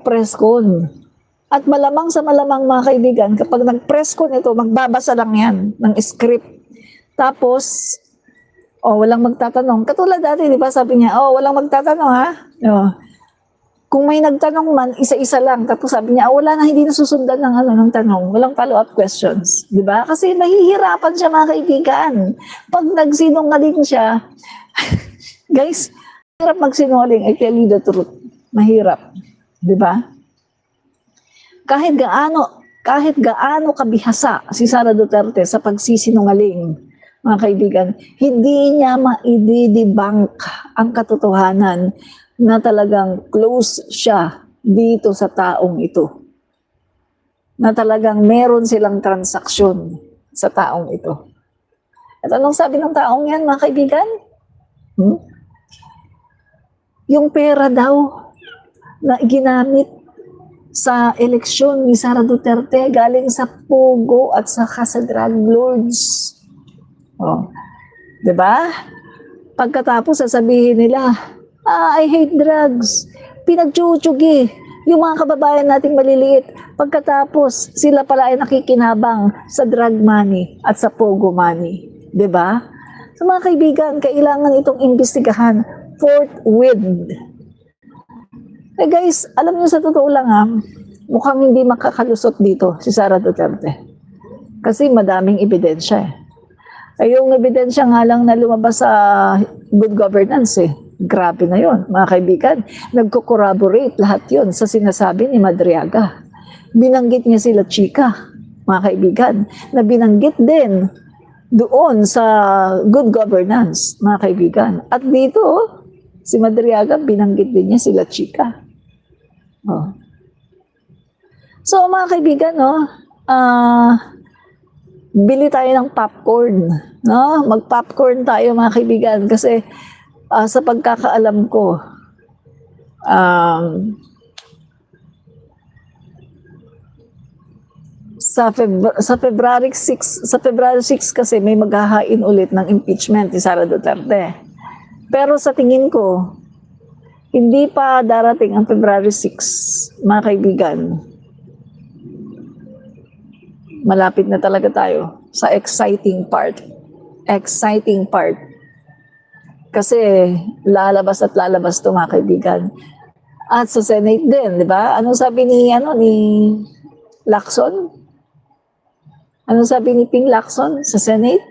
press con. At malamang sa malamang mga kaibigan, kapag nag-press con ito, magbabasa lang yan ng script. Tapos, walang magtatanong. Katulad dati, di ba, sabi niya, walang magtatanong ha. Kung may nagtanong man, isa-isa lang. Tapos sabi niya, wala na, hindi nasusundan ng tanong. Walang follow-up questions. Di ba? Kasi nahihirapan siya mga kaibigan. Pag nagsinungaling siya, guys, hirap magsinungaling. I tell you the truth. Mahirap. Di ba? Kahit gaano kabihasa si Sara Duterte sa pagsisinungaling, mga kaibigan, hindi niya ma-i-debunk ang katotohanan na talagang close siya dito sa taong ito. Na talagang meron silang transaksyon sa taong ito. At anong sabi ng taong yan, mga kaibigan? Yung pera daw na ginamit sa eleksyon ni Sara Duterte galing sa Pogo at saka sa drug lords. Diba? Pagkatapos sasabihin nila, I hate drugs. Pinagchuchugi yung mga kababayan nating maliliit. Pagkatapos, sila pala ay nakikinabang sa drug money at sa Pogo money. Diba? So mga kaibigan, kailangan itong imbestigahan forthwith. Eh guys, alam niyo sa totoo lang mukhang hindi makakalusot dito si Sara Duterte. Kasi madaming ebidensya eh. Yung ebidensya nga lang na lumabas sa good governance Grabe na yon, mga kaibigan. Nagko-corroborate lahat yon sa sinasabi ni Madriaga. Binanggit niya sila chika, mga kaibigan, na binanggit din doon sa good governance, mga kaibigan. At dito, si Madriaga, binanggit din niya sila chika. So, mga kaibigan, bili tayo ng popcorn. Mag-popcorn tayo, mga kaibigan, kasi sa pagkakaalam ko, sa February 6 kasi may maghahain ulit ng impeachment ni Sara Duterte. Pero sa tingin ko, hindi pa darating ang February 6, mga kaibigan. Malapit na talaga tayo sa exciting part. Exciting part. Kasi lalabas at lalabas ito, mga kaibigan. At sa Senate din, di ba? Anong sabi ni Lacson? Anong sabi ni Ping Lacson sa Senate?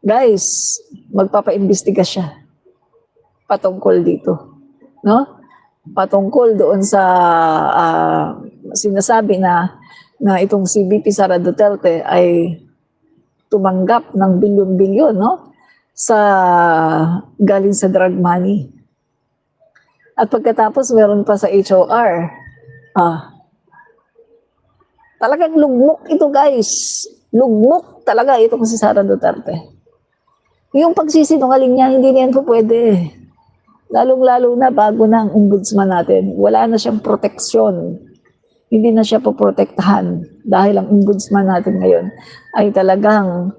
Guys, magpapaimbestiga siya patungkol dito. No? Patungkol doon sa sinasabi na itong si VP Sara Duterte ay tumanggap ng bilyon-bilyon, no? Galing sa drug money. At pagkatapos meron pa sa HOR. Talagang lugmok ito, guys. Lugmok talaga itong si Sara Duterte. Yung pagsisinungaling niya, hindi na yan po pwede. Lalong-lalo na bago na ang ombudsman natin. Wala na siyang proteksyon. Hindi na siya poprotektahan dahil ang ombudsman natin ngayon ay talagang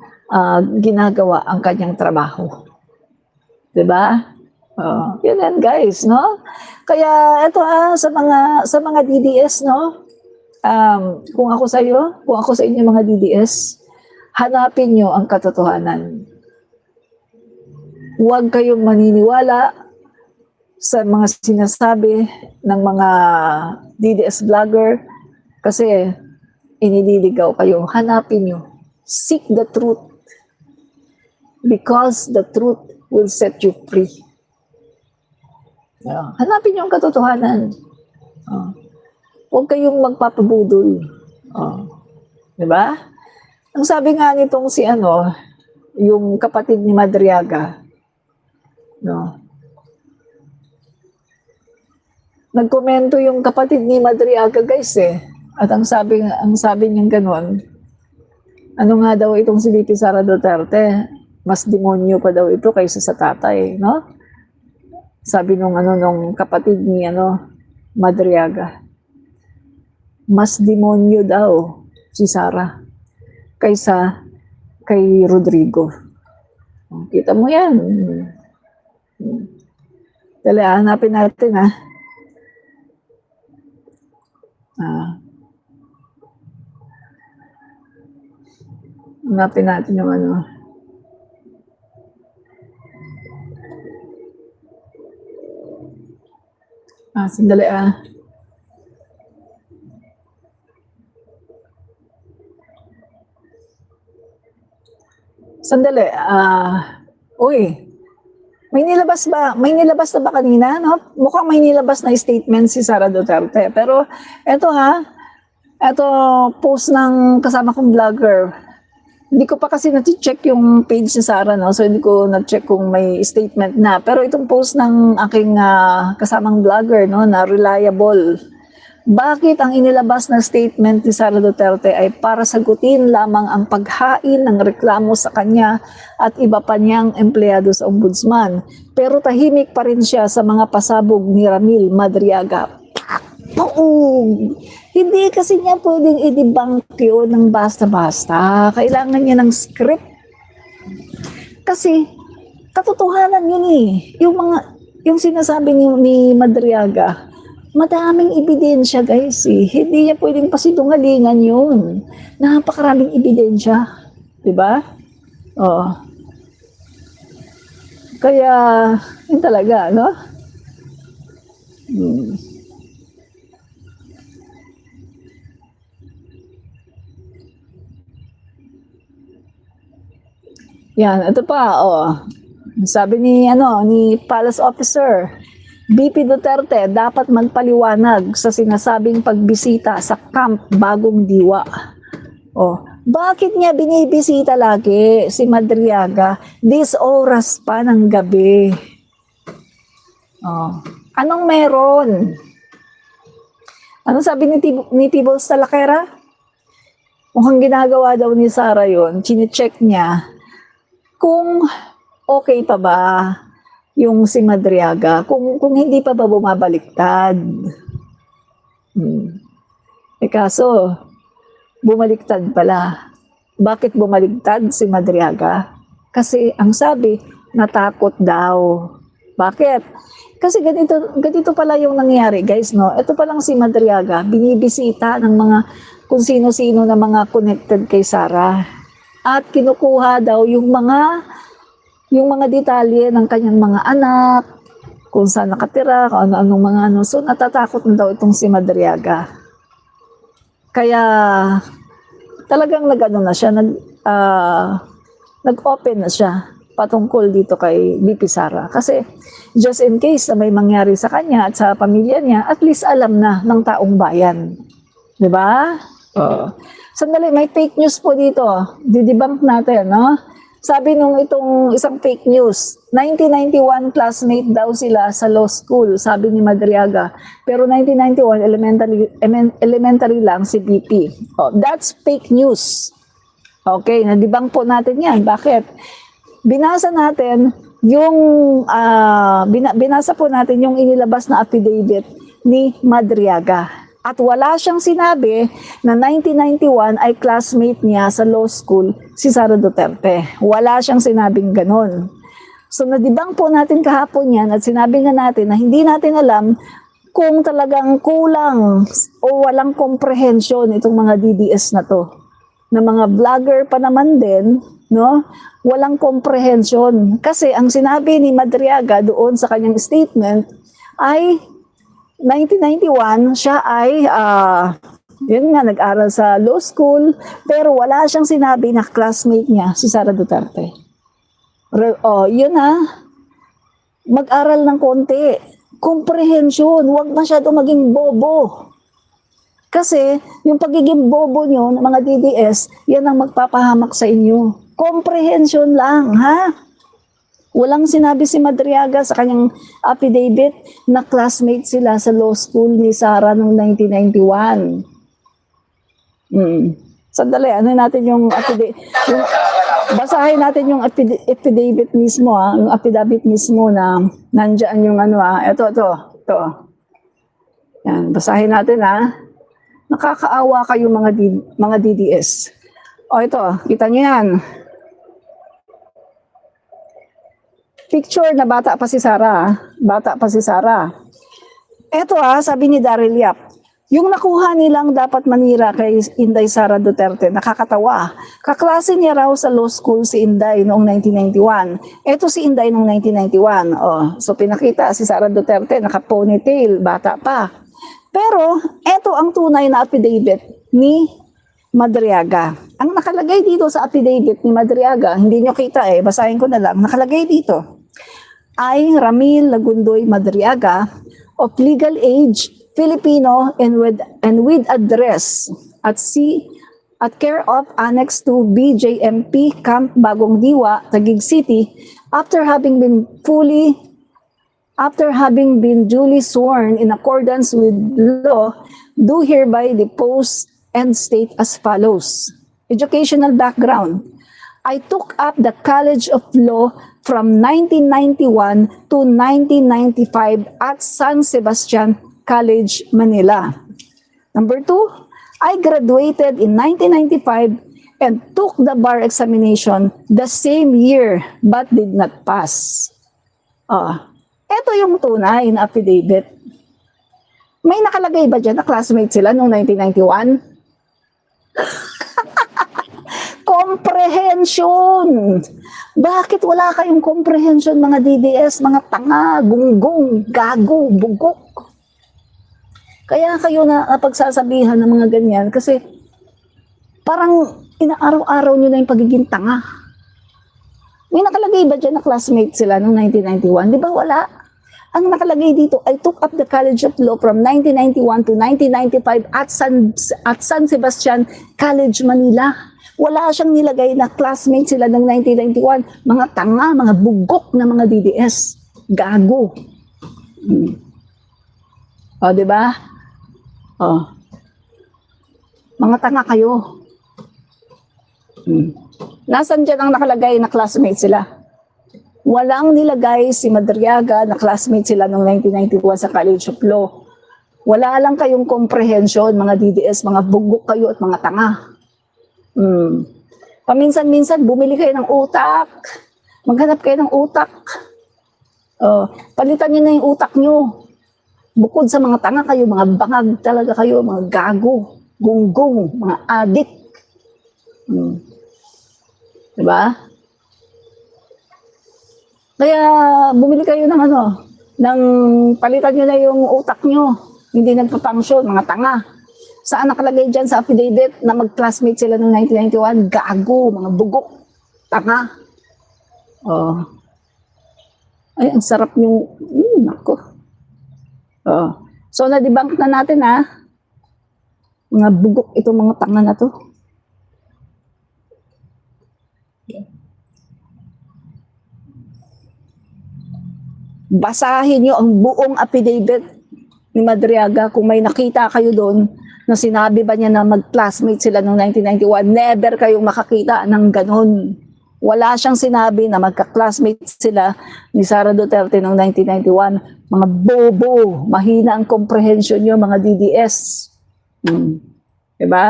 ginagawa ang kanyang trabaho. Diba? Yun yan, guys, no? Kaya ito sa mga DDS, no? Kung ako sa inyo mga DDS, hanapin nyo ang katotohanan. Huwag kayong maniniwala sa mga sinasabi ng mga DDS vlogger kasi inililigaw kayo. Hanapin nyo. Seek the truth. Because the truth will set you free. Hanapin nyo ang katotohanan. Huwag kayong magpapabudol. Diba? Ang sabi nga nitong yung kapatid ni Madriaga, no? Nagkomento yung kapatid ni Madriaga, guys, At ang sabi niya gano'n, ano nga daw itong si VP Sara Duterte, mas demonyo pa daw ito kaysa sa tatay, no? Sabi nung kapatid ni Madriaga. Mas demonyo daw si Sara kaysa kay Rodrigo. Kita mo yan. Dali, hanapin natin, Hanapin natin yung ano. Sandali Sandali, uy, may nilabas ba? May nilabas na ba kanina? No? Mukhang may nilabas na statement si Sara Duterte. Pero eto post ng kasama kong vlogger. Hindi ko pa kasi na-check yung page ni Sara, no? So hindi ko na-check kung may statement na. Pero itong post ng aking kasamang vlogger, no, na reliable. Bakit ang inilabas na statement ni Sara Duterte ay para sagutin lamang ang paghain ng reklamo sa kanya at iba pa niyang empleyado sa ombudsman. Pero tahimik pa rin siya sa mga pasabog ni Ramil Madriaga. Poong! Hindi kasi niya pwedeng i-debunk yun ng basta-basta. Kailangan niya ng script. Kasi katotohanan yun eh. Yung sinasabi ni Madriaga, madaming ebidensya guys eh. Hindi niya pwedeng pasinungalingan yun. Napakaraming ebidensya. Diba? Oo. Kaya, yun talaga, no? Yan, ito pa, sabi ni Palace Officer, BP Duterte dapat magpaliwanag sa sinasabing pagbisita sa Camp Bagong Diwa. Bakit niya binibisita lagi si Madriaga this oras pa ng gabi? Anong meron? Ano sabi ni Tibol Salakera? Mukhang ginagawa daw ni Sara yun, chine-check niya kung okay pa ba yung si Madriaga, kung hindi pa ba bumabaliktad. Kaso, bumaliktad pala. Bakit bumaliktad si Madriaga? Kasi ang sabi, natakot daw. Bakit? Kasi ganito pala yung nangyayari, guys, no? Ito palang si Madriaga, binibisita ng mga kung sino-sino na mga connected kay Sara. At kinukuha daw yung mga detalye ng kanyang mga anak, kung saan nakatira, kung ano-anong mga ano. So, natatakot na daw itong si Madriaga. Kaya, talagang nag-ano na siya, nag-open na siya patungkol dito kay BP Sara. Kasi, just in case na may mangyari sa kanya at sa pamilya niya, at least alam na ng taong bayan. Diba? Sandali, may fake news po dito. Didebunk natin, no? Sabi nung itong isang fake news, 1991 classmate daw sila sa law school, sabi ni Madriaga. Pero 1991, elementary lang si BP. That's fake news. Okay, na-debunk po natin yan. Bakit? Binasa natin binasa po natin yung inilabas na affidavit ni Madriaga. At wala siyang sinabi na 1991 ay classmate niya sa law school si Sara Duterte. Wala siyang sinabing ganon. So nadibang po natin kahapon yan at sinabi nga natin na hindi natin alam kung talagang kulang o walang comprehension itong mga DDS na to. Na mga vlogger pa naman din, no? Walang comprehension. Kasi ang sinabi ni Madriaga doon sa kanyang statement ay 1991, siya ay, yun nga, nag-aral sa law school, pero wala siyang sinabi na classmate niya, si Sara Duterte. Yun mag-aral ng konti. Comprehension, huwag masyado maging bobo. Kasi, yung pagiging bobo nyo ng mga DDS, yan ang magpapahamak sa inyo. Comprehension lang, ha? Walang sinabi si Madriaga sa kanyang affidavit na classmate sila sa law school ni Sara noong 1991. Sandali, ano natin yung affidavit? Basahin natin yung affidavit mismo, yung affidavit mismo na nandiyan yung ano, ito. Yan, basahin natin, Nakakaawa kayo mga DDS. Ito, kita niyo yan. Picture na bata pa si Sara. Bata pa si Sara. Eto sabi ni Daryl Yap, Yung nakuha nilang dapat manira kay Inday Sara Duterte, nakakatawa. Kaklase niya raw sa law school si Inday noong 1991. Ito si Inday noong 1991. Oh, so pinakita si Sara Duterte, naka-ponytail, bata pa. Pero ito ang tunay na affidavit ni Madriaga. Ang nakalagay dito sa affidavit ni Madriaga, hindi nyo kita basahin ko na lang, nakalagay dito, ay Ramil Lagundoy Madriaga, of legal age, Filipino, and with address at care of Annex to BJMP Camp Bagong Diwa, Taguig City, after having been duly sworn in accordance with law, do hereby depose and state as follows. Educational background. I took up the College of Law from 1991 to 1995 at San Sebastian College, Manila. Number 2, I graduated in 1995 and took the bar examination the same year but did not pass. Ito yung tunay na affidavit. May nakalagay ba dyan na classmate sila noong 1991? Comprehension! Bakit wala kayong comprehension mga DDS, mga tanga, gunggong, gago, bugok? Kaya kayo na pagsasabihan ng mga ganyan kasi parang inaaraw-araw nyo na yung pagiging tanga. May nakalagay ba dyan na classmate sila noong 1991? Di ba wala? Ang nakalagay dito, I took up the College of Law from 1991 to 1995 at San Sebastian College, Manila. Wala siyang nilagay na classmate sila ng 1991. Mga tanga, mga bugok na mga DDS. Gago. O, di ba? O. Mga tanga kayo. Nasaan dyan ang nakalagay na classmate sila? Walang nilagay si Madriaga na classmate sila noong 1991 sa College of Law. Wala lang kayong comprehension, mga DDS, mga bugok kayo at mga tanga. Paminsan-minsan, bumili kayo ng utak. Maghanap kayo ng utak. Palitan nyo na yung utak nyo. Bukod sa mga tanga kayo, mga bangag talaga kayo, mga gago, gunggong, mga adik. Diba? Kaya bumili kayo ng ng palitan nyo na yung utak nyo. Hindi nagpa-function, mga tanga. Saan nakalagay dyan sa affidavit na mag-classmate sila noong 1991? Gago, mga bugok, tanga. Ay, ang sarap yung, nako. So, na-debunk na natin mga bugok itong mga tanga na to. Basahin nyo ang buong affidavit ni Madriaga kung may nakita kayo doon na sinabi ba niya na mag-classmate sila noong 1991. Never kayong makakita ng ganun. Wala siyang sinabi na magka-classmate sila ni Sara Duterte noong 1991. Mga bobo, mahina ang comprehension nyo, mga DDS. Diba?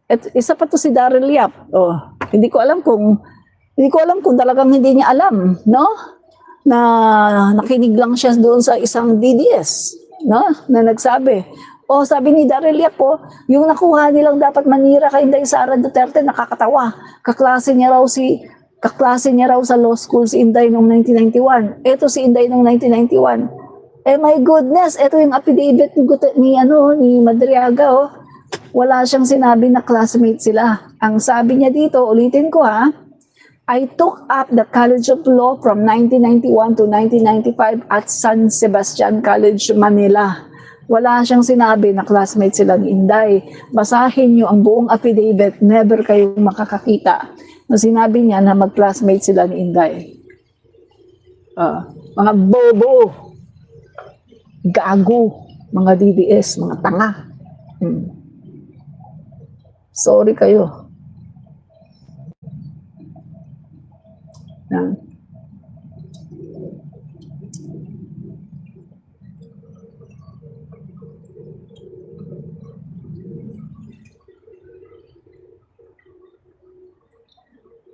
At isa pa to si Daryl Yap. Hindi ko alam kung talagang hindi niya alam, no? Na nakinig lang siya doon sa isang DDS, no? Na nagsabi. Sabi ni Daryl Yap yung nakuha nilang dapat manira kay Inday Sara Duterte, nakakatawa. Kaklase niya raw sa law school si Inday noong 1991. Ito si Inday noong 1991. My goodness, ito yung affidavit ni Madriaga. Wala siyang sinabi na classmate sila. Ang sabi niya dito, ulitin ko I took up the College of Law from 1991 to 1995 at San Sebastian College, Manila. Wala siyang sinabi na classmate sila ni Inday. Basahin niyo ang buong affidavit, never kayong makakakita na sinabi niya na mag-classmate sila ni Inday. Mga bobo, gago, mga DDS, mga tanga. Sorry kayo.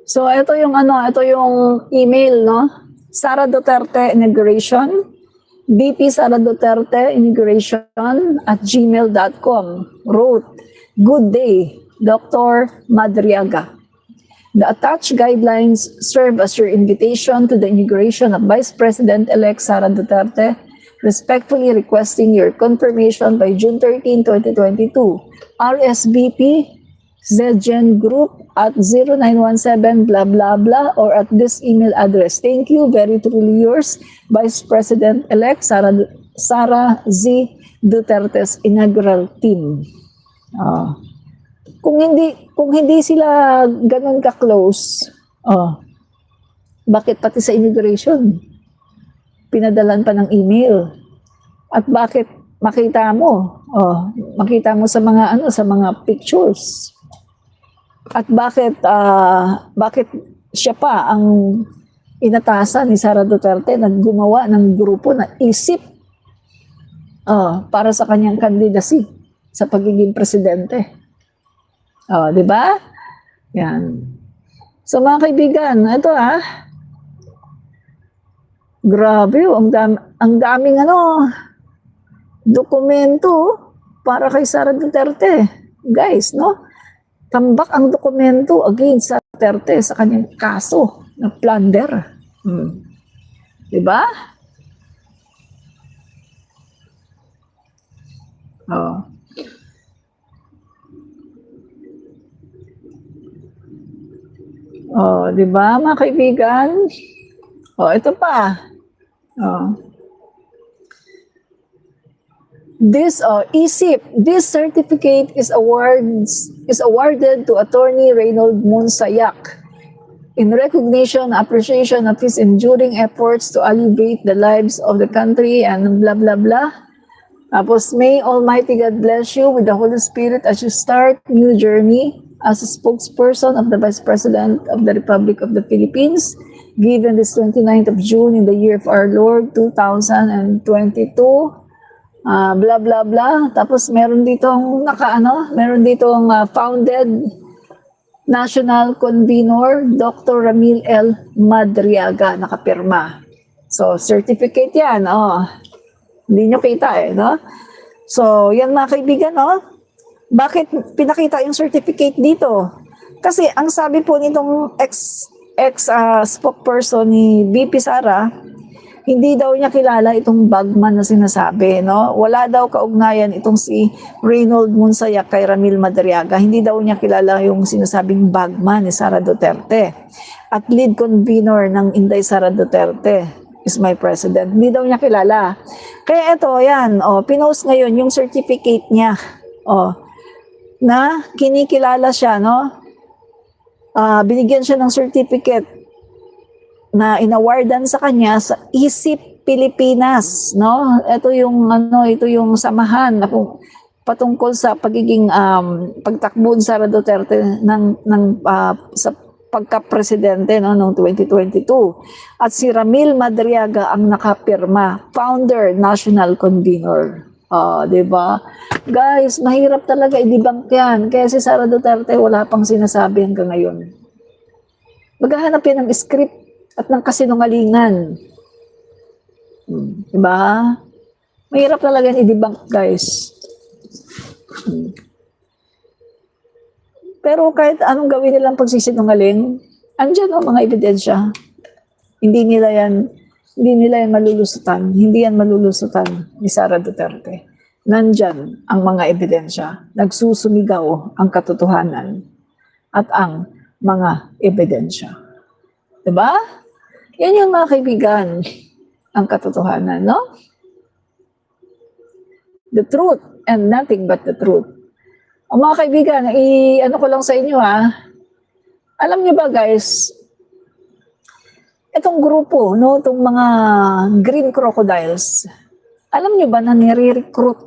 So ito yung ito yung email, no? Sara Duterte inauguration. BP Sara Duterte Immigration@gmail.com wrote, "Good day, Dr. Madriaga. The attached guidelines serve as your invitation to the inauguration of Vice President-elect Sara Duterte, respectfully requesting your confirmation by June 13, 2022. RSVP Zgen Group at 0917 blah blah blah or at this email address. Thank you, very truly yours, Vice President-elect Sara Z. Duterte's inaugural team." Kung hindi sila ganun ka-close, bakit pati sa inauguration pinadalan pa ng email? At bakit makita mo sa mga pictures? At bakit siya pa ang inatasan ni Sara Duterte na gumawa ng grupo na isip para sa kanyang candidacy sa pagiging presidente? Di ba? Yan. So mga kaibigan, ito grabe, ang daming dokumento para kay Sara Duterte. Guys, no? Tambak ang dokumento against Sara Duterte sa kanyang kaso na plunder. Diba? Diba, mga kaibigan? Ito pa. This certificate is awarded to Attorney Reynold Monsayak in recognition, appreciation of his enduring efforts to alleviate the lives of the country and blah blah blah. Tapos, may Almighty God bless you with the Holy Spirit as you start new journey as a spokesperson of the Vice President of the Republic of the Philippines, given this 29th of June in the year of our Lord 2022. Blah blah blah. Tapos meron ditong founded National Convenor Dr. Ramil L. Madriaga, nakapirma. So certificate 'yan, Hindi nyo kita no? So, yan mga kaibigan, Bakit pinakita yung certificate dito? Kasi ang sabi po nitong spokesperson ni BP Sara, hindi daw niya kilala itong bagman na sinasabi, no? Wala daw kaugnayan itong si Reynold Monsayak kay Ramil Madriaga. Hindi daw niya kilala yung sinasabing bagman ni Sara Duterte. At lead convener ng Inday Sara Duterte is my president. Hindi daw niya kilala. Kaya ito, yan, pinost ngayon yung certificate niya, na kinikilala siya, no? Binigyan siya ng certificate na inawardan sa kanya sa ISIP Pilipinas, no? Ito yung samahan na patungkol sa pagiging pagtakbo ni Sara Duterte sa pagka-presidente noong 2022. At si Ramil Madriaga ang nakapirma, founder, national convener. Di ba? Guys, mahirap talaga i-debunk yan. Kaya si Sara Duterte wala pang sinasabi hanggang ngayon. Maghahanap yan ng script at ng kasinungalingan. Di ba? Mahirap talaga yan i-debunk, guys. Pero kahit anong gawin nilang pagsisinungaling, andyan mga ebidensya. Hindi nila yan malulusutan. Hindi yan malulusutan ni Sara Duterte. Nandyan ang mga ebidensya. Nagsusumigaw ang katotohanan at ang mga ebidensya. Diba? Yan yung mga kaibigan, ang katotohanan, no? The truth and nothing but the truth. O mga kaibigan, ano ko lang sa inyo alam niyo ba guys, itong grupo, no, itong mga Green Crocodiles, alam niyo ba na nire-recruit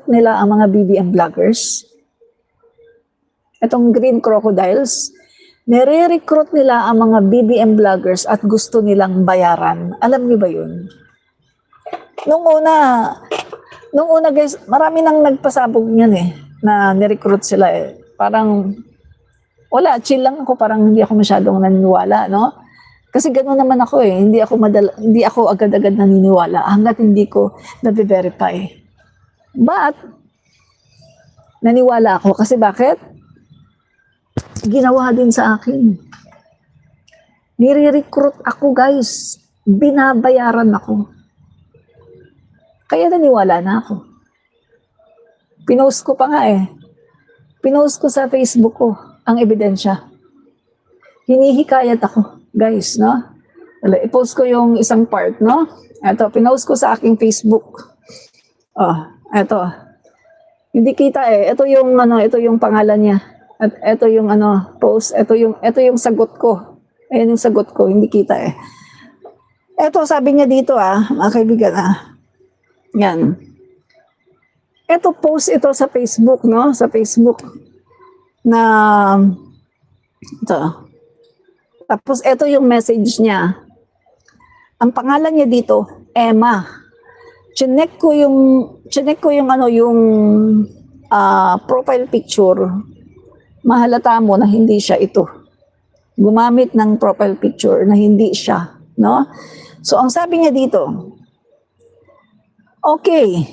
nila ang mga BBM vloggers? Itong Green Crocodiles, nire-recruit nila ang mga BBM vloggers at gusto nilang bayaran. Alam niyo ba yun? Nung una guys, marami nang nagpasabog niyan na nirecruit sila Parang, wala, chill lang ako, parang hindi ako masyadong naniniwala, no? Kasi gano'n naman ako eh. Hindi ako agad-agad naniniwala hangga't hindi ko na-verify. But, naniwala ako. Kasi bakit? Ginawa din sa akin. Nire-recruit ako, guys. Binabayaran ako. Kaya naniwala na ako. Pinost ko pa nga eh. Pinost ko sa Facebook ko ang ebidensya. Hinihikayat ako, guys, no? I-post ko yung isang part, no? Ito, pinost ko sa aking Facebook. Oh, ito. Hindi kita eh. Ito yung pangalan niya. At ito yung post. Ito yung sagot ko. Ayan yung sagot ko, hindi kita eh. Ito, sabi niya dito mga kaibigan Yan. Ito, post ito sa Facebook, no? Sa Facebook na ito. Tapos, ito yung message niya. Ang pangalan niya dito, Emma. Chinek ko yung profile picture. Mahalata mo na hindi siya ito. Gumamit ng profile picture na hindi siya, no? So, ang sabi niya dito, okay,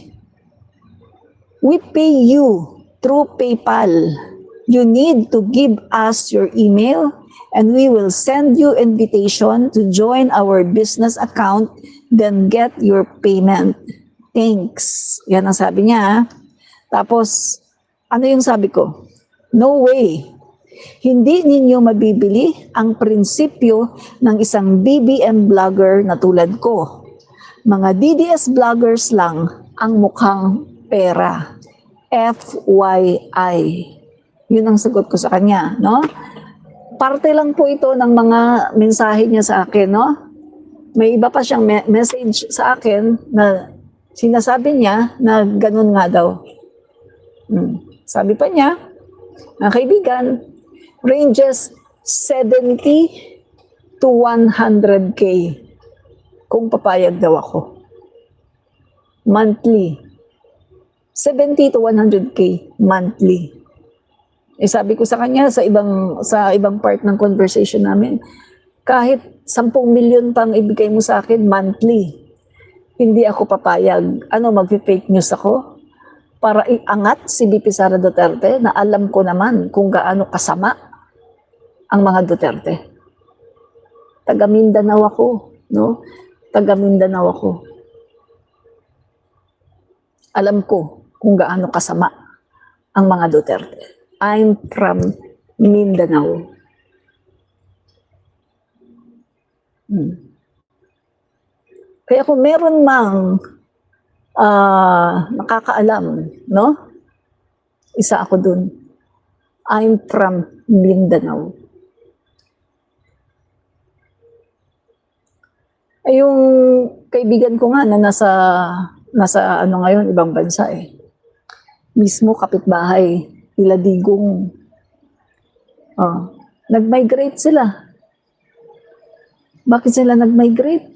we pay you through PayPal. You need to give us your email and we will send you invitation to join our business account, then get your payment. Thanks. Yan ang sabi niya. Tapos, ano yung sabi ko? No way. Hindi ninyo mabibili ang prinsipyo ng isang BBM vlogger na tulad ko. Mga DDS vloggers lang ang mukhang pera. FYI. Yun ang sagot ko sa kanya, no? Parte lang po ito ng mga mensahe niya sa akin, no? May iba pa siyang message sa akin na sinasabi niya na ganun nga daw. Sabi pa niya, mga kaibigan, ranges 70 to 100K kung papayag daw ako. Monthly. 70 to 100K monthly. Eh sabi ko sa kanya sa ibang part ng conversation namin, kahit 10 million pang ibigay mo sa akin monthly, hindi ako papayag. Mag-fake news ako? Para iangat si VP Sara Duterte na alam ko naman kung gaano kasama ang mga Duterte. Taga Mindanao ako, no? Taga Mindanao ako. Alam ko kung gaano kasama ang mga Duterte. I'm from Mindanao. Kaya kung meron mang nakakaalam, no? Isa ako dun. I'm from Mindanao. Ay, yung kaibigan ko nga na nasa ngayon, ibang bansa eh. Mismo kapitbahay, nila Digong. Nag-migrate sila. Bakit sila nag-migrate?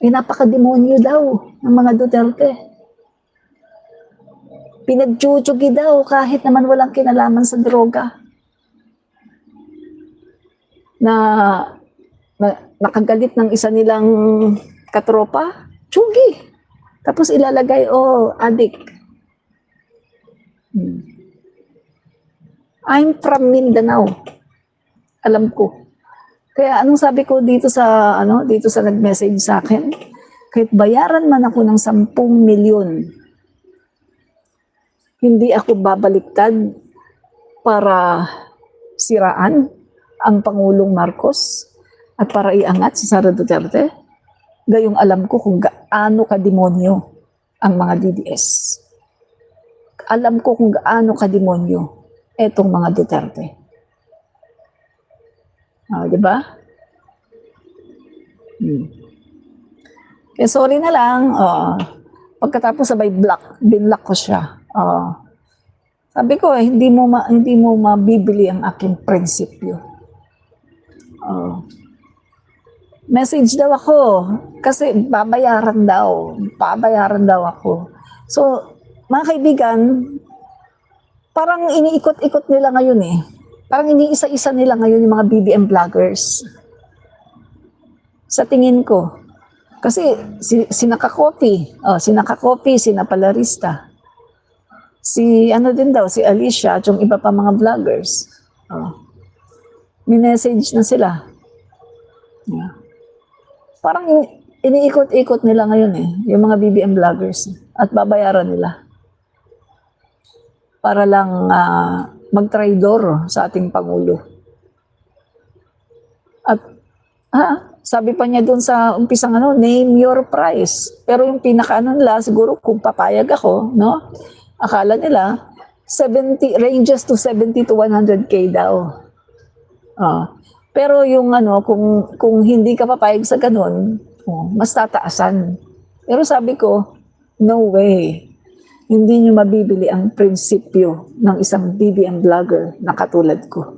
Napaka-demonyo daw ng mga Duterte. Pinagchuchugi daw kahit naman walang kinalaman sa droga. Nakagalit ng isa nilang katropa, tsugi. Tapos ilalagay, addict. I'm from Mindanao. Alam ko. Kaya anong sabi ko dito sa nag-message sa akin? Kahit bayaran man ako ng 10 milyon, hindi ako babaliktad para siraan ang Pangulong Marcos at para iangat si Sara Duterte. Gayong alam ko kung gaano ka-demonyo ang mga DDS. Alam ko kung gaano ka-demonyo etong mga Duterte. Di ba? Kaya sorry na lang, pagkatapos sabay binlock ko siya. Sabi ko, hindi mo mabibili ang aking prinsipyo. Message daw ako, kasi babayaran daw ako. So, mga kaibigan, parang iniikot-ikot nila ngayon eh. Parang iniisa-isa nila ngayon yung mga BBM vloggers. Sa tingin ko. Kasi sinaka-copy, sinapalarista. Si ano din daw, si Alicia at yung iba pa mga vloggers. Minessage na sila. Yeah. Parang iniikot-ikot nila ngayon yung mga BBM vloggers. At babayaran nila. Para lang magtraidor sa ating Pangulo. At sabi pa niya doon sa umpisang name your price. Pero yung nila, siguro kung papayag ako, no? Akala nila, 70, ranges to 70 to 100K daw. Pero yung kung hindi ka papayag sa ganun, mas tataasan. Pero sabi ko, no way. Hindi nyo mabibili ang prinsipyo ng isang BBM vlogger na katulad ko.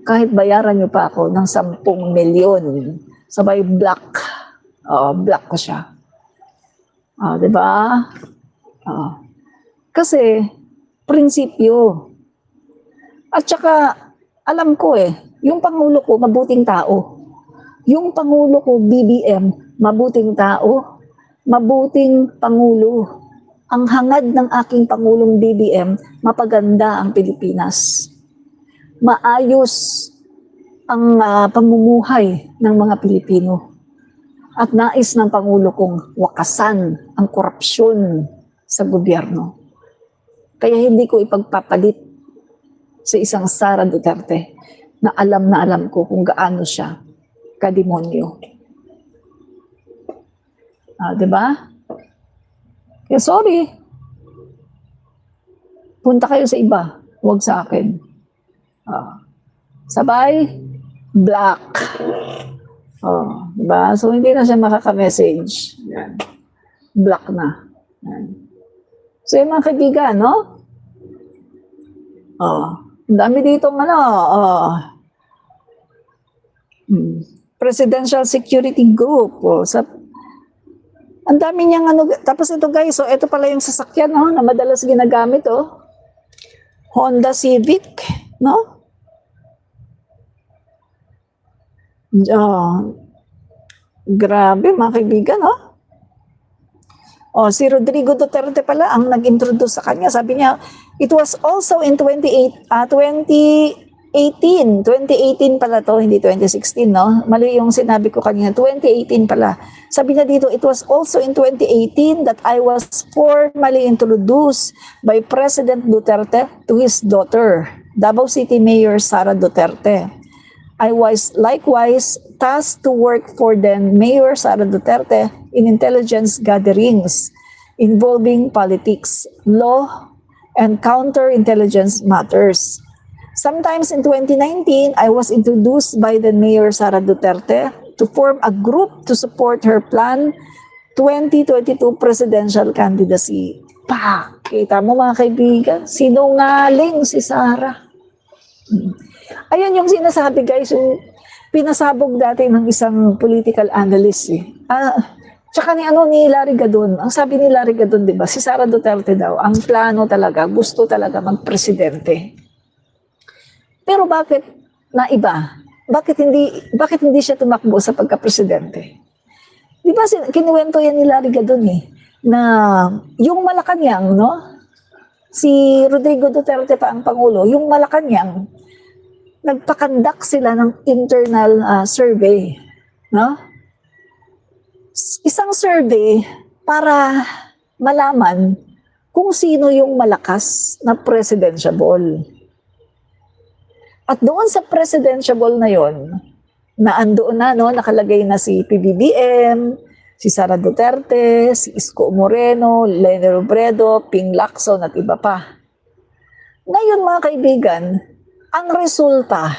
Kahit bayaran nyo pa ako ng 10 milyon, sabay black. Black ko siya. Diba? Kasi, prinsipyo. At saka, alam ko yung Pangulo ko, mabuting tao. Yung Pangulo ko, BBM, mabuting tao. Mabuting Pangulo. Ang hangad ng aking Pangulong BBM, mapaganda ang Pilipinas. Maayos ang pamumuhay ng mga Pilipino. At nais ng Pangulo kong wakasan ang korupsyon sa gobyerno. Kaya hindi ko ipagpapalit sa isang Sara Duterte na alam ko kung gaano siya kademonyo. Diba? Kaya sorry. Punta kayo sa iba. Huwag sa akin. Sabay, black. Diba? So, hindi na siya makaka-message. Yan. Black na. Yan. So, yung mga kaibigan, no? Ang dami dito, Presidential Security Group. Ang dami niyang tapos ito guys, ito pala yung sasakyan, na madalas ginagamit, Honda Civic, no? Grabe, mga kaibigan, si Rodrigo Duterte pala ang nag-introduce sa kanya. Sabi niya, it was also in 2018 pala to, hindi 2016, no? Mali yung sinabi ko kanina, 2018 pala. Sabi niya dito, it was also in 2018 that I was formally introduced by President Duterte to his daughter, Davao City Mayor Sara Duterte. I was likewise tasked to work for then Mayor Sara Duterte in intelligence gatherings involving politics, law, and counterintelligence matters. Sometimes in 2019, I was introduced by the Mayor Sara Duterte to form a group to support her plan 2022 presidential candidacy. Kita mo mga kaibigan, sinungaling si Sara. Ayun yung sinasabi guys, yung pinasabog dati ng isang political analyst. Tsaka ni Larry Gadon, ang sabi ni Larry Gadon, di ba, si Sara Duterte daw, ang plano talaga, gusto talaga magpresidente. Pero bakit naiba? Bakit hindi siya tumakbo sa pagka-presidente? Di ba kinuwento yan ni Larry Gadon na yung Malacanang, no? Si Rodrigo Duterte pa ang Pangulo, yung Malacanang, nagpakandak sila ng internal survey, no? Isang survey para malaman kung sino yung malakas na presidentiable. At doon sa presidentiable na yon, na andoon na, no, nakalagay na si PBBM, si Sara Duterte, si Isko Moreno, Leni Robredo, Ping Lacson at iba pa. Ngayon mga kaibigan, ang resulta,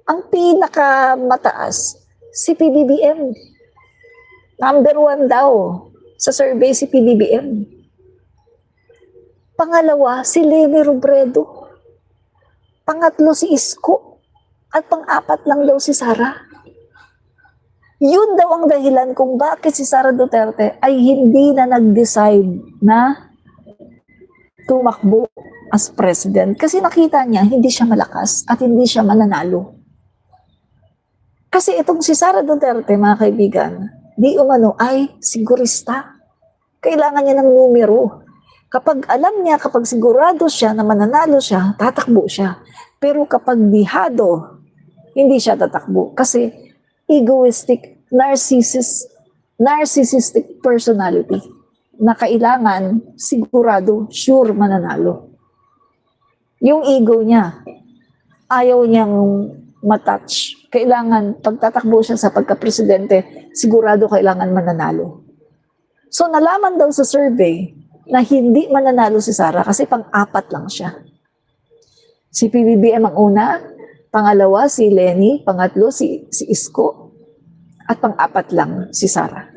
ang pinakamataas, si PBBM. Number 1 daw sa survey si PBBM. Pangalawa, si Leni Robredo. Pangatlo, si Isko. At pang-apat lang daw si Sara. Yun daw ang dahilan kung bakit si Sara Duterte ay hindi na nag-decide na tumakbo as president. Kasi nakita niya, hindi siya malakas at hindi siya mananalo. Kasi itong si Sara Duterte, mga kaibigan, di umano ay sigurista. Kailangan niya ng numero. Kapag alam niya, kapag sigurado siya na mananalo siya, tatakbo siya. Pero kapag bihado, hindi siya tatakbo. Kasi egoistic, narcissistic personality na kailangan sigurado, sure mananalo. Yung ego niya, ayaw niyang matouch. Kailangan, pagtatakbo siya sa pagka-presidente, sigurado kailangan mananalo. So nalaman daw sa survey na hindi mananalo si Sara kasi pang-apat lang siya. Si PBBM ang una, pangalawa si Lenny, pangatlo si Isko, at pang-apat lang si Sara.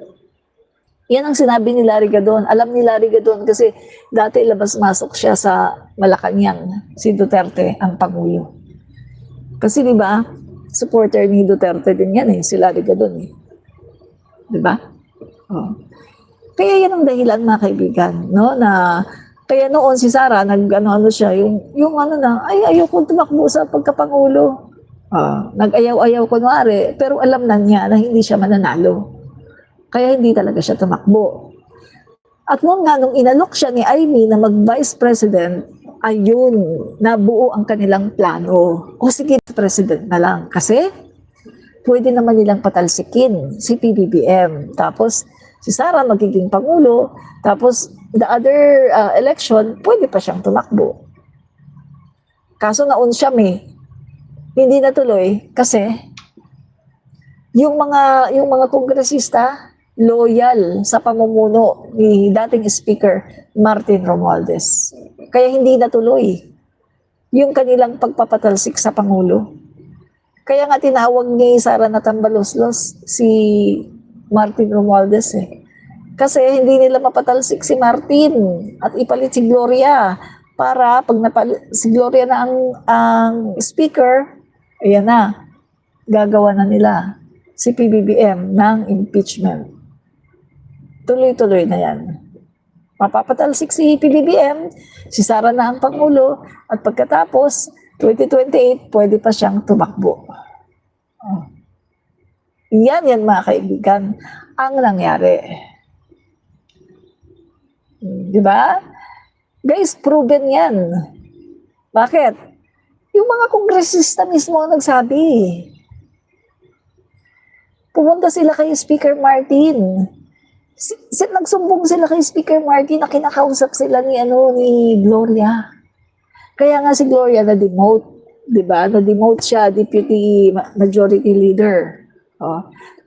Yan ang sinabi ni Larry Gadon. Alam ni Larry Gadon kasi dati labas-masok siya sa Malacanang, si Duterte ang Pangulo. Kasi di ba, supporter ni Duterte din yan si Larry Gadon Di ba? Oh. Kaya yan ang dahilan, mga kaibigan, no, na kaya noon si Sara nag-ano siya, yung ano na, ay ayoko tumakbo sa pagkapangulo. Nag-ayaw-ayaw kunwari, pero alam na niya na hindi siya mananalo. Kaya hindi talaga siya tumakbo. At nung inalok siya ni Amy na mag-vice president, ayun, nabuo ang kanilang plano. O sige, president na lang. Kasi pwede naman nilang patalsikin si PBBM. Tapos si Sara magiging pangulo. Tapos the other election, pwede pa siyang tumakbo. Kaso naon siya hindi natuloy kasi yung mga kongresista loyal sa pamumuno ni dating Speaker Martin Romualdez. Kaya hindi natuloy yung kanilang pagpapatalsik sa Pangulo. Kaya nga tinawag ni Sara na tambaloslos si Martin Romualdez Kasi hindi nila mapatalsik si Martin at ipalit si Gloria para pag si Gloria na ang speaker, ayan na, gagawa na nila si PBBM ng impeachment. Tuloy-tuloy na yan. Mapapatalsik si PBBM, si Sara na ang Pangulo, at pagkatapos, 2028, pwede pa siyang tumakbo. Yan mga kaibigan, ang nangyari. Di ba? Guys, proven yan. Bakit? Yung mga kongresista mismo ang nagsabi. Pumunta sila kay Speaker Martin. Nagsumbong sila kay Speaker Martin na kinakausap sila ni Gloria. Kaya nga si Gloria na-demote, 'di ba? Na-demote siya, Deputy Majority Leader.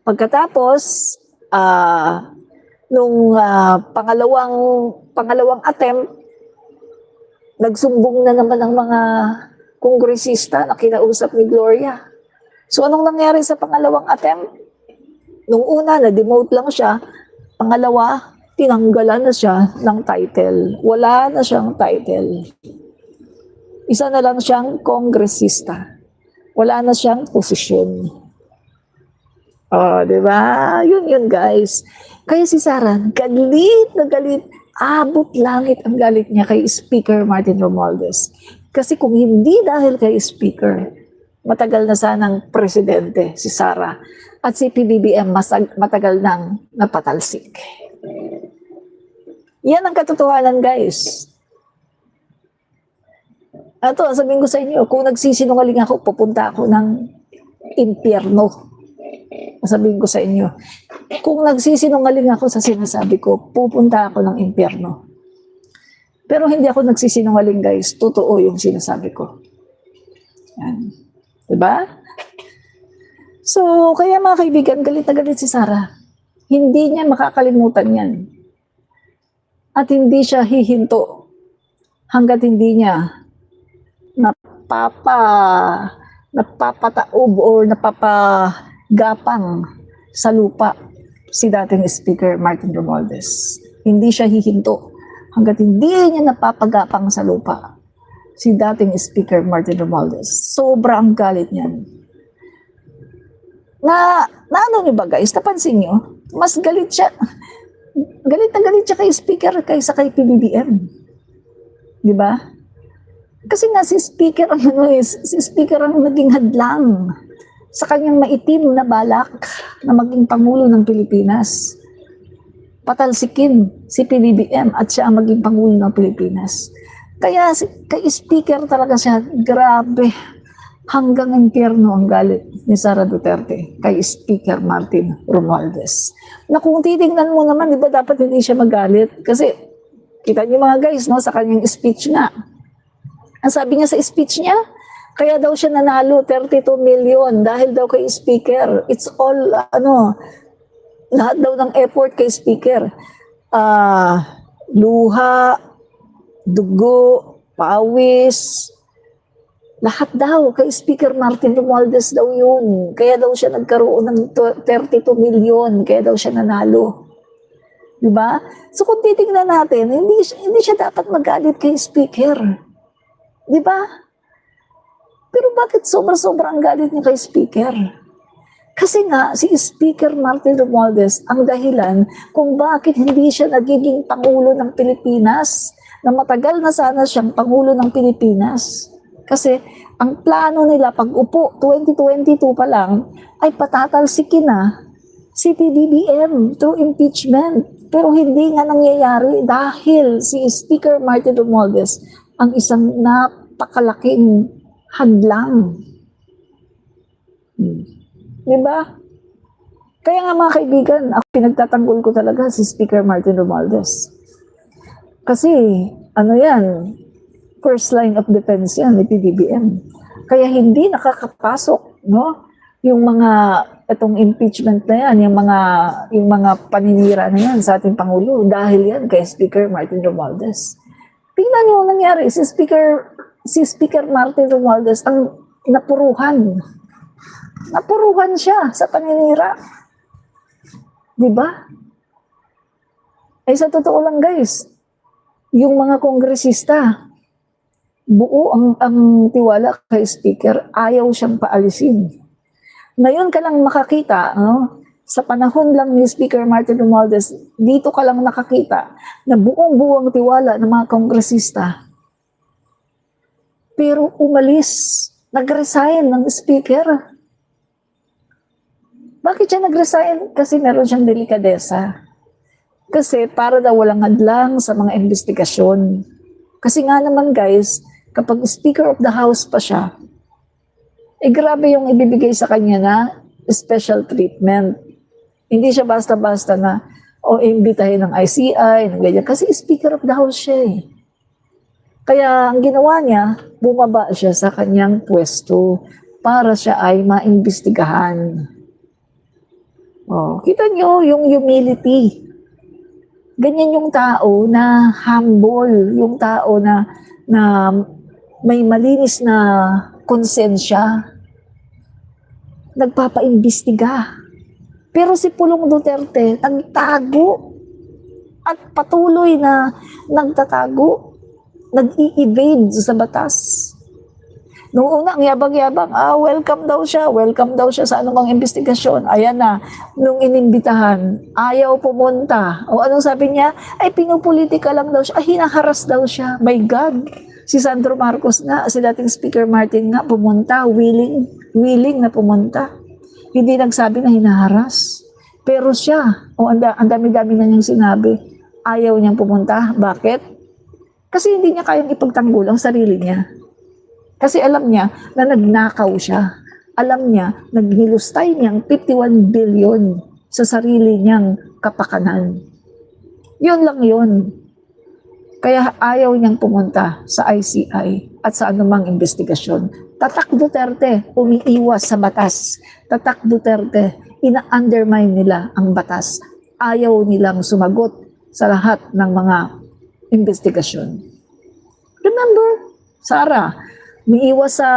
Pagkatapos nung pangalawang attempt, nagsumbong na naman ang mga kongresista na kinausap ni Gloria. So anong nangyari sa pangalawang attempt? Nung una, na-demote lang siya. Pangalawa, tinanggalan na siya ng title. Wala na siyang title. Isa na lang siyang kongresista. Wala na siyang posisyon. Di ba? Yun guys. Kaya si Sara, galit na galit. Abot langit ang galit niya kay Speaker Martin Romualdez. Kasi kung hindi dahil kay Speaker, matagal na sanang presidente si Sara. At si PBBM matagal nang napatalsik. Yan ang katotohanan, guys. Ito, sabihin ko sa inyo, kung nagsisinungaling ako, pupunta ako ng impyerno. Sabihin ko sa inyo, kung nagsisinungaling ako sa sinasabi ko, pupunta ako ng impyerno. Pero hindi ako nagsisinungaling, guys. Totoo yung sinasabi ko. Yan. Diba? So, kaya mga kaibigan, galit na galit si Sara. Hindi niya makakalimutan yan. At hindi siya hihinto hanggat hindi niya napapataob or napapagapang sa lupa si dating Speaker Martin Romualdez. Hindi siya hihinto hanggat hindi niya napapagapang sa lupa si dating Speaker Martin Romualdez. Sobrang galit niyan. Na ano niyo ba guys, napansin niyo, mas galit siya. Galit na galit siya kay Speaker kaysa kay PBBM. Di ba? Kasi nga si Speaker ang naging hadlang sa kanyang maitim na balak na maging Pangulo ng Pilipinas. Patalsikin si PBBM at siya ang maging Pangulo ng Pilipinas. Kaya kay Speaker talaga siya, grabe, hanggang impyerno ang galit ni Sara Duterte kay Speaker Martin Romualdez. Na kung titingnan mo naman, di ba dapat hindi siya magalit? Kasi kita niyo mga guys, no, sa kanyang speech nga. Ang sabi niya sa speech niya, kaya daw siya nanalo 32 million dahil daw kay Speaker. It's all, lahat daw ng effort kay Speaker. Luha, dugo, pawis, lahat daw kay Speaker Martin Romualdez daw yun. Kaya daw siya nagkaroon ng 32 million, kaya daw siya nanalo. Diba? So kung titingnan natin, hindi siya dapat magalit kay Speaker. Diba? Pero bakit sobra-sobra ang galit niya kay Speaker? Kasi nga, si Speaker Martin Romualdez ang dahilan kung bakit hindi siya nagiging Pangulo ng Pilipinas, na matagal na sana siyang Pangulo ng Pilipinas. Kasi ang plano nila pag upo 2022 pa lang ay patatalsikin na si PBBM through impeachment. Pero hindi nga nangyayari dahil si Speaker Martin Romualdez ang isang napakalaking hadlang. Diba? Kaya nga mga kaibigan, ako pinagtatanggol ko talaga si Speaker Martin Romualdez. Kasi, first line of defense yan ni PBBM. Kaya hindi nakakapasok, no? Yung itong impeachment na yan, yung mga paninira na yan sa ating Pangulo dahil yan kay Speaker Martin Romualdez. Tingnan niyo ang nangyari, si Speaker Martin Romualdez ang napuruhan. Napuruhan siya sa paninira. Diba? Ay sa totoo lang guys, yung mga kongresista, buo ang tiwala kay Speaker, ayaw siyang paalisin. Ngayon ka lang makakita, no? Sa panahon lang ni Speaker Martin Romualdez, dito ka lang nakakita na buong-buo ang tiwala ng mga kongresista. Pero umalis, nag-resign ng Speaker. Bakit siya nag-resign? Kasi meron siyang delikadesa. Kasi para daw walang hadlang sa mga investigasyon. Kasi nga naman guys, kapag Speaker of the House pa siya, grabe yung ibibigay sa kanya na special treatment. Hindi siya basta-basta na imbitahin ng ICI, ng ganyan. Kasi Speaker of the House siya eh. Kaya ang ginawa niya, bumaba siya sa kanyang pwesto para siya ay maimbestigahan. Kita niyo yung humility. Ganyan yung tao na humble, yung tao na may malinis na konsensya. Nagpapaimbestiga. Pero si Pulong Duterte, nagtago at patuloy na nagtatago, nag-i-evade sa batas. Noong una, ang yabang-yabang, welcome daw siya sa anumang investigasyon. Ayan na, nung inimbitahan, ayaw pumunta. O anong sabi niya? Ay, pinupolitika lang daw siya. Ay, hinaharas daw siya. My God! Si Sandro Marcos nga, si dating Speaker Martin nga, pumunta, willing na pumunta. Hindi nagsabi na hinaharas. Pero siya, ang dami-dami na niyang sinabi, ayaw niyang pumunta. Bakit? Kasi hindi niya kayang ipagtanggol ang sarili niya. Kasi alam niya na nagnakaw siya. Alam niya, nagnilustay niyang 51 billion sa sarili niyang kapakanan. Yun lang yun. Kaya ayaw niyang pumunta sa ICI at sa anumang investigasyon. Tatak Duterte, umiiwas sa batas. Tatak Duterte, ina-undermine nila ang batas. Ayaw nilang sumagot sa lahat ng mga investigasyon. Remember, Sara, umiiwas sa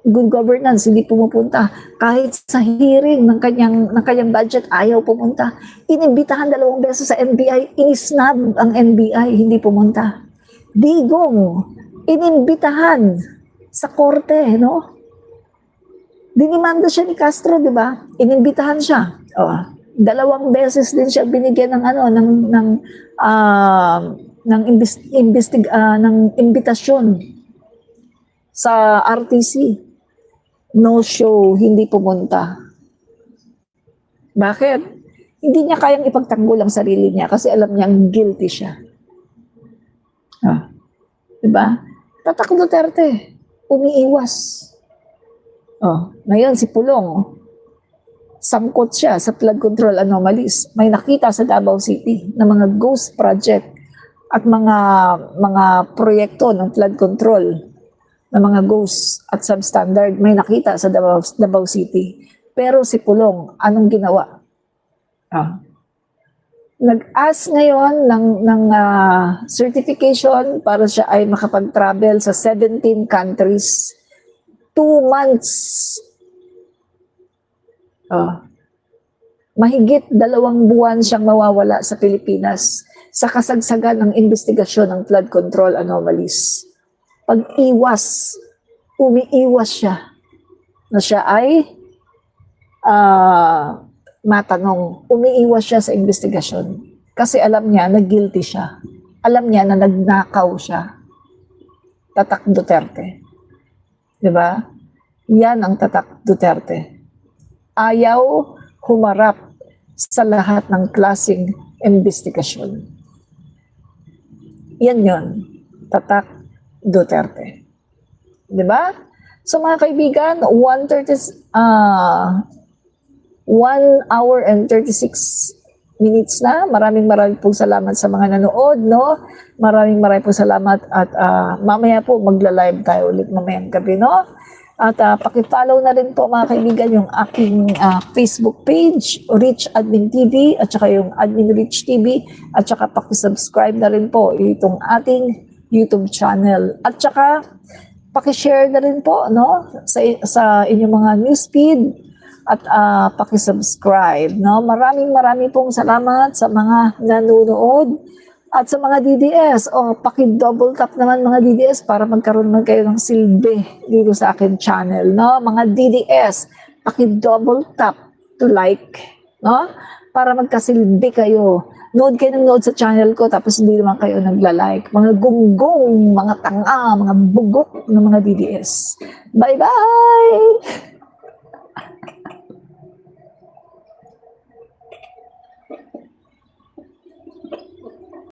good governance, hindi pumupunta. Kahit sa hearing ng kanyang budget, ayaw pumunta. Inimbitahan 2 beses sa NBI, inisnab ang NBI, hindi pumunta. Digong, inimbitahan sa korte, no? Dinimanda siya ni Castro, di ba? Inimbitahan siya. 2 beses din siya binigyan ng imbitasyon sa RTC. no show, hindi pumunta. Bakit? Hindi niya kayang ipagtanggol ang sarili niya kasi alam niyang guilty siya. Diba? Tatak Duterte, umiiwas. Ngayon si Pulong, sangkot siya sa flood control anomalies. May nakita sa Davao City na mga ghost project at mga proyekto ng flood control na mga ghost at substandard. May nakita sa Davao City. Pero si Pulong, anong ginawa? Nag-ask ngayon ng certification para siya ay makapag-travel sa 17 countries. 2 months. Mahigit 2 buwan siyang mawawala sa Pilipinas sa kasagsagan ng investigasyon ng flood control anomalies. Pag-iwas, umiiwas siya na siya ay matanong. Umiiwas siya sa investigasyon kasi alam niya na guilty siya. Alam niya na nagnakaw siya. Tatak Duterte. Diba? Yan ang Tatak Duterte. Ayaw humarap sa lahat ng klaseng investigasyon. Yan yun. Tatak Duterte. Diba? So mga kaibigan, 1 hour and 36 minutes na. Maraming pong salamat sa mga nanood, no? Maraming pong salamat at mamaya po magla-live tayo ulit mamayang gabi, no? At paki-follow na rin po mga kaibigan yung aking Facebook page, Rich Admin TV, at saka yung Admin Rich TV, at saka paki-subscribe na rin po itong ating YouTube channel. At saka paki-share na rin po, no? Sa inyong mga newsfeed, at paki-subscribe, no? Maraming pong salamat sa mga nanonood at sa mga DDS. Paki-double tap naman mga DDS para magkaroon man kayo ng silbi dito sa akin channel, no? Mga DDS, paki-double tap to like, no? Para magkasilbi kayo. Nood kayo ng nood sa channel ko tapos hindi naman kayo nagla-like. Mga gunggong, mga tanga, mga bugok ng mga DDS. Bye-bye!